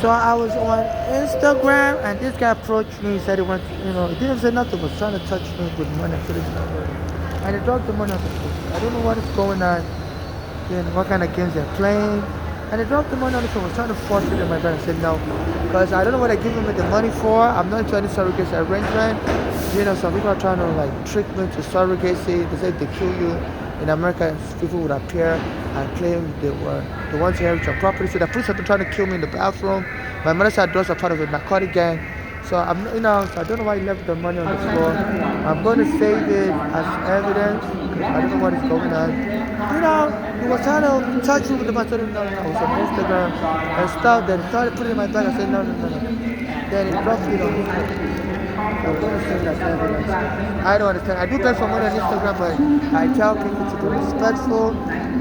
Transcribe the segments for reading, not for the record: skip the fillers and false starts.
So I was on Instagram, and this guy approached me. He said he went, he didn't say nothing, was trying to touch me with money. I said, "It's not money." And he dropped the money on the floor. I don't know what is going on, what kind of games they're playing. And he dropped the money on the floor. I was trying to force it in my brother. I said no, because I don't know what they're giving me the money for. I'm not into any surrogacy arrangement. Some people are trying to like trick me to surrogacy. They say if they kill you in America, people would appear and claim they were the ones who inherit your property. So the police have been trying to kill me in the bathroom. My mother said those are part of a narcotic gang. So so I don't know why he left the money on the floor. I'm going to save it as evidence because I don't know what is going on. He was trying to touch me with the button. No, I was on Instagram and stuff. Then he started putting it in my bag. I said no, no, no, no. Then he dropped it on Instagram. I'm going to save it as evidence. I don't understand. I do beg for money on Instagram, but I tell people to be respectful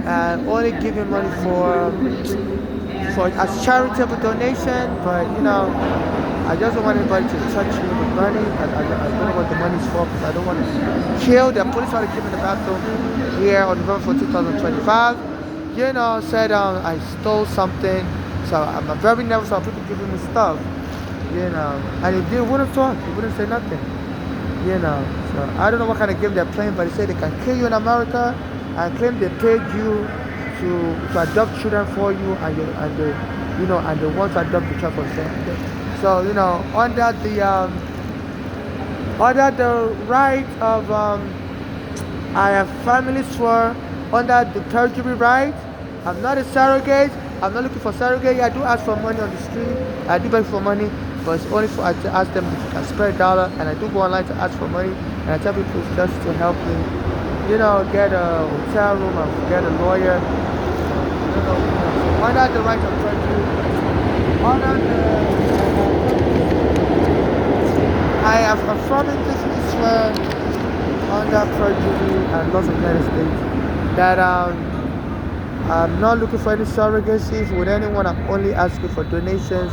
and only give me money for as charitable donation. But I just don't want anybody to touch me with money. I don't know what the money is for because I don't want to kill. The police tried to keep me in the bathroom here on November 4, 2025. Said I stole something. So I'm very nervous about people giving me stuff. And they wouldn't talk. They wouldn't say nothing. So I don't know what kind of game they're playing, but they say they can kill you in America and claim they paid you to adopt children for you, and they want to adopt the child for them. So under the right of I have families for under the perjury right. I'm not a surrogate. I'm not looking for surrogate. I do ask for money on the street. I do beg for money, but it's only for I to ask them if you can spare $1, and I do go online to ask for money, and I tell people it's just to help me, get a hotel room and get a lawyer. So under the right of perjury, I am affirming this Israel under perjury and laws of the United States that I'm not looking for any surrogacy with anyone. I'm only asking for donations,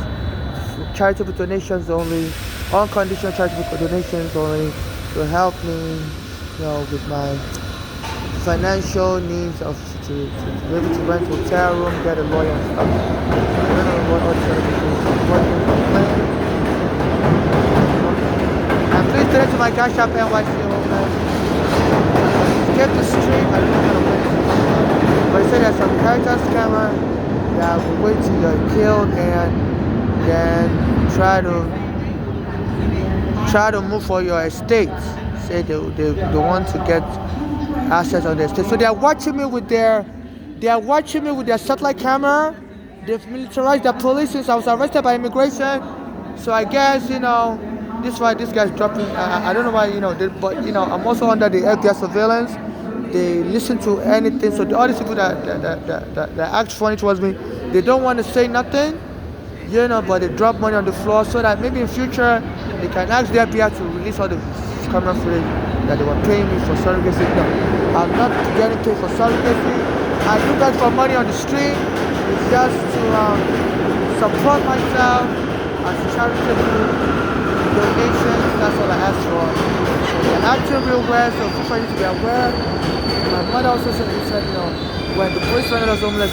charitable donations only, unconditional charitable donations only to help me, with my financial needs to be able to rent a hotel room, get a lawyer and stuff. I don't know what other surrogacy. And please donate to my Cash App NYC homeless. Skip the stream. I don't know how to win. But he said there's some character scammer that will wait till you're killed and then try to move for your estate. Say they want to get access on their estate. So they are watching me with their satellite camera. They've militarized the police since I was arrested by immigration. So I guess this is why this guy's dropping. I don't know why but I'm also under the FBI surveillance. They listen to anything. So all these people that act funny towards me, they don't want to say nothing, but they drop money on the floor so that maybe in future they can ask the FBI to release all the camera footage that they were paying me for surrogacy. No, I'm not getting paid for surrogacy. I do that for money on the street. It's just to support myself as charitable donations. That's all I ask for. So they're acting real well, so people need to be aware. My mother also said, when the police rendered us homeless,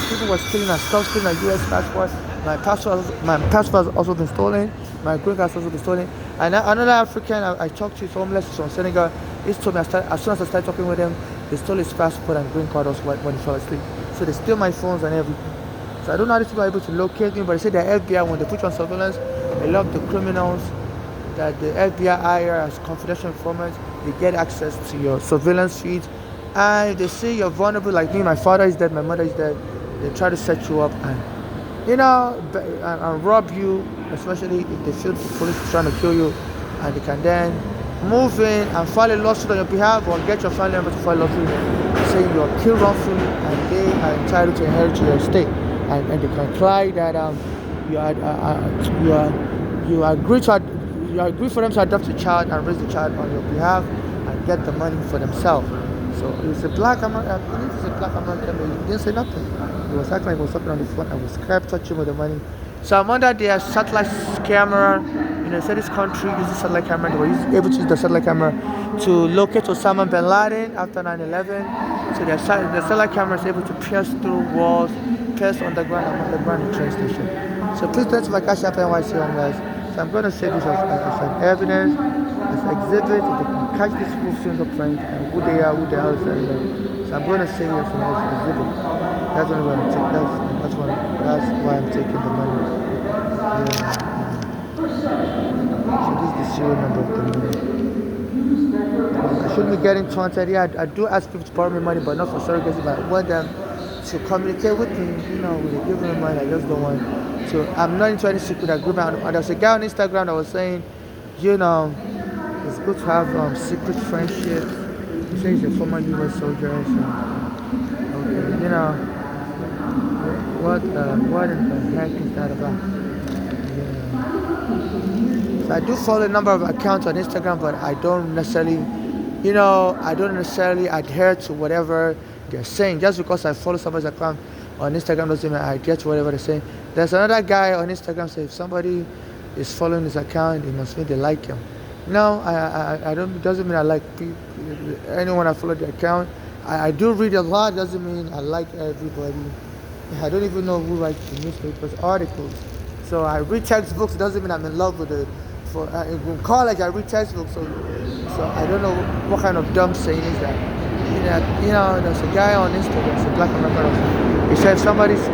people were stealing our stuff, stealing our US passport. My passport has also been stolen. My green card has also been stolen. And another African I talked to is homeless from Senegal. He told me as soon as I started talking with him, they stole his passport and green card also when he fell asleep. So they steal my phones and everything. So I don't know how these people are able to locate me, but they say the FBI, when they put you on surveillance, a lot of the criminals that the FBI hire as confidential informants, they get access to your surveillance feeds. And if they see you're vulnerable, like me, my father is dead, my mother is dead, they try to set you up and and rob you, especially if they feel the police is trying to kill you, and they can then move in and file a lawsuit on your behalf or get your family member to file a lawsuit saying you are killed wrongfully and they are entitled to inherit your estate, and they can imply that you agree for them to adopt a child and raise the child on your behalf and get the money for themselves. So it's a black American, but he didn't say nothing. He was acting like he was talking on the phone and was kept touching with the money. So I'm under their satellite camera. Say this country uses satellite camera. They were able to use the satellite camera to locate Osama bin Laden after 9/11. So the satellite camera is able to pierce through walls, pierce underground and underground in train station. So please don't my Cash App NYC homeless. So I'm going to say this as an evidence, as exhibit, if they can catch this full fingerprint and who they are, so I'm going to say this as exhibit. That's only what I'm taking. That's why I'm taking the money. So this is the serial number of the money. I shouldn't be getting taunted. Yeah, I do ask people to borrow me money, but not for surrogacy. But I want them to communicate with me, when they give me money. I just don't want to. I'm not into any secret agreement. And there's a guy on Instagram that was saying, it's good to have secret friendships. He says he's a former US soldier. So, okay, what in the heck is that about? Yeah. So I do follow a number of accounts on Instagram, but I don't necessarily adhere to whatever they're saying. Just because I follow somebody's account on Instagram doesn't mean I adhere to whatever they're saying. There's another guy on Instagram says if somebody is following his account, it must mean they like him. No, I don't. It doesn't mean I like people, anyone I follow the account. I do read a lot. Doesn't mean I like everybody. I don't even know who writes the newspapers, articles. So I read textbooks. It doesn't mean I'm in love with it. In college, I read textbooks. So I don't know what kind of dumb saying is that. There's a guy on Instagram, it's a black American. He said somebody's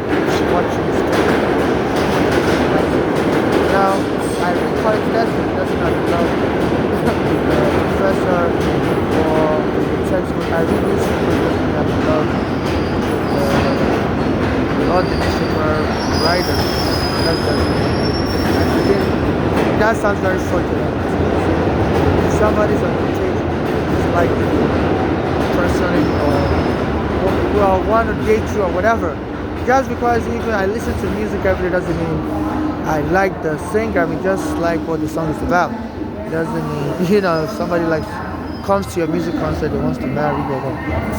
watching this. Now, I read college textbooks. Doesn't mean I'm in love with the professor or the textbook. I read newspapers. Doesn't mean I'm in love with all the newspaper writers. That sounds very fraudulent. If somebody's on the page, it's like personally or want to date you or whatever. Just because even I listen to music every day doesn't mean I like the singer. I mean, just like what the song is about. It doesn't mean, if somebody comes to your music concert and wants to marry you.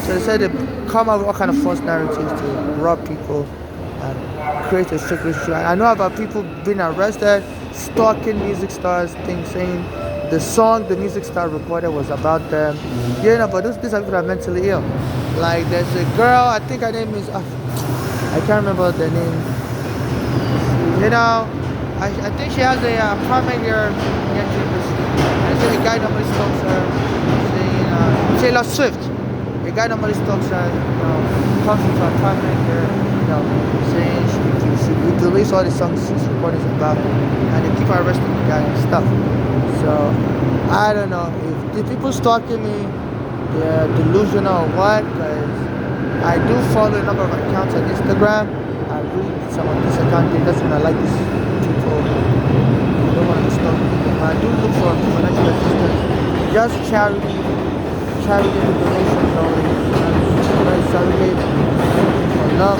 So they said they come up with all kind of false narratives to rob people and create a fake relationship. I know about people being arrested, stalking music stars, saying the song the music star recorded was about them. But these people are mentally ill. Like there's a girl, I think her name is, I can't remember the name. I think she has a apartment here near University. And so a guy normally stalks her, Taylor Swift. A guy normally stalks her, comes into her apartment here, saying she deletes all the songs she's recording about, and they keep arresting the guy and stuff. So I don't know if the people stalking me, they're delusional or what, because I do follow a number of accounts on Instagram. I read some of these accounts. It doesn't mean I like these people. I don't want to stalk people. I do look for financial assistance, just charity donations only. Surrogate for love.